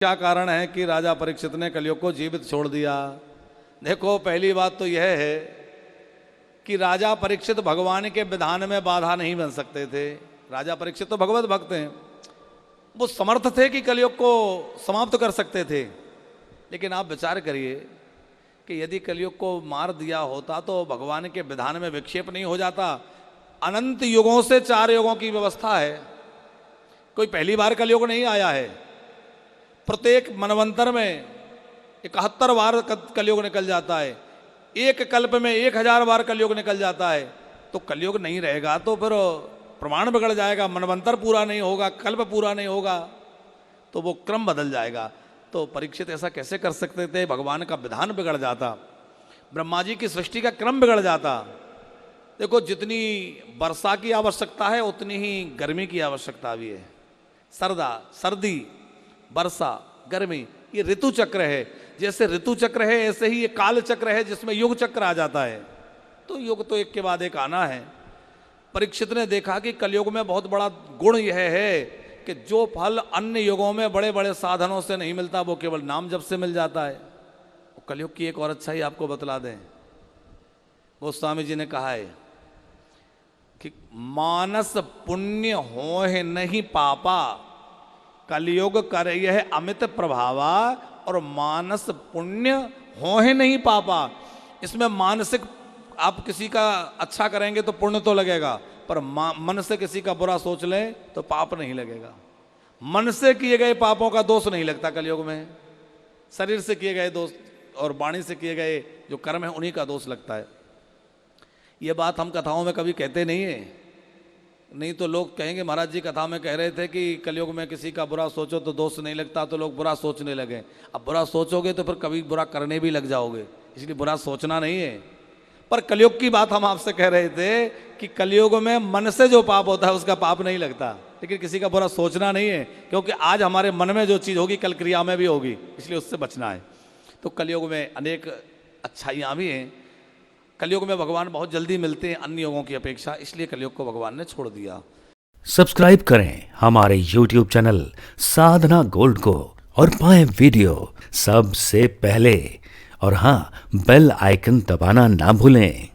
क्या कारण है कि राजा परीक्षित ने कलयुग को जीवित छोड़ दिया? देखो, पहली बात तो यह है कि राजा परीक्षित भगवान के विधान में बाधा नहीं बन सकते थे। राजा परीक्षित तो भगवत भक्त हैं, वो समर्थ थे कि कलयुग को समाप्त कर सकते थे। लेकिन आप विचार करिए कि यदि कलयुग को मार दिया होता तो भगवान के विधान में विक्षेप नहीं हो जाता। अनंत युगों से 4 युगों की व्यवस्था है, कोई पहली बार कलयुग नहीं आया है। प्रत्येक मनवंतर में 71 बार कलयुग निकल जाता है, एक कल्प में 1000 बार कलयुग निकल जाता है। तो कलयुग नहीं रहेगा तो फिर प्रमाण बिगड़ जाएगा, मनवंतर पूरा नहीं होगा, कल्प पूरा नहीं होगा, तो वो क्रम बदल जाएगा। तो परीक्षित ऐसा कैसे कर सकते थे? भगवान का विधान बिगड़ जाता, ब्रह्मा जी की सृष्टि का क्रम बिगड़ जाता। देखो, जितनी वर्षा की आवश्यकता है उतनी ही गर्मी की आवश्यकता भी है। सर्दी, वर्षा, गर्मी, ये ऋतु चक्र है। जैसे ऋतु चक्र है ऐसे ही ये काल चक्र है जिसमें युग चक्र आ जाता है। तो युग तो एक के बाद एक आना है। परीक्षित ने देखा कि कलयुग में बहुत बड़ा गुण यह है कि जो फल अन्य युगों में बड़े बड़े साधनों से नहीं मिलता वो केवल नाम जप से मिल जाता है। कलयुग की एक और अच्छाई आपको बतला दें। गोस्वामी जी ने कहा है कि मानस पुण्य हो है नहीं पापा, कलयुग कर यह अमित प्रभावा, और मानस पुण्य हो है नहीं पापा। इसमें मानसिक आप किसी का अच्छा करेंगे तो पुण्य तो लगेगा, पर मन से किसी का बुरा सोच लें तो पाप नहीं लगेगा। मन से किए गए पापों का दोष नहीं लगता कलयुग में, शरीर से किए गए दोष और वाणी से किए गए जो कर्म है उन्हीं का दोष लगता है। ये बात हम कथाओं में कभी कहते नहीं है, नहीं तो लोग कहेंगे महाराज जी कथा में कह रहे थे कि कलयुग में किसी का बुरा सोचो तो दोष नहीं लगता, तो लोग बुरा सोचने लगे। अब बुरा सोचोगे तो फिर कभी बुरा करने भी लग जाओगे, इसलिए बुरा सोचना नहीं है। पर कलयुग की बात हम आपसे कह रहे थे कि कलयुग में मन से जो पाप होता है उसका पाप नहीं लगता, लेकिन किसी का बुरा सोचना नहीं है, क्योंकि आज हमारे मन में जो चीज़ होगी कल क्रिया में भी होगी, इसलिए उससे बचना है। तो कलयुग में अनेक अच्छाइयाँ भी हैं। कलयुग में भगवान बहुत जल्दी मिलते हैं अन्य युगों की अपेक्षा, इसलिए कलयुग को भगवान ने छोड़ दिया। सब्सक्राइब करें हमारे YouTube चैनल साधना गोल्ड को और पाएं वीडियो सबसे पहले। और हाँ, बेल आइकन दबाना ना भूलें।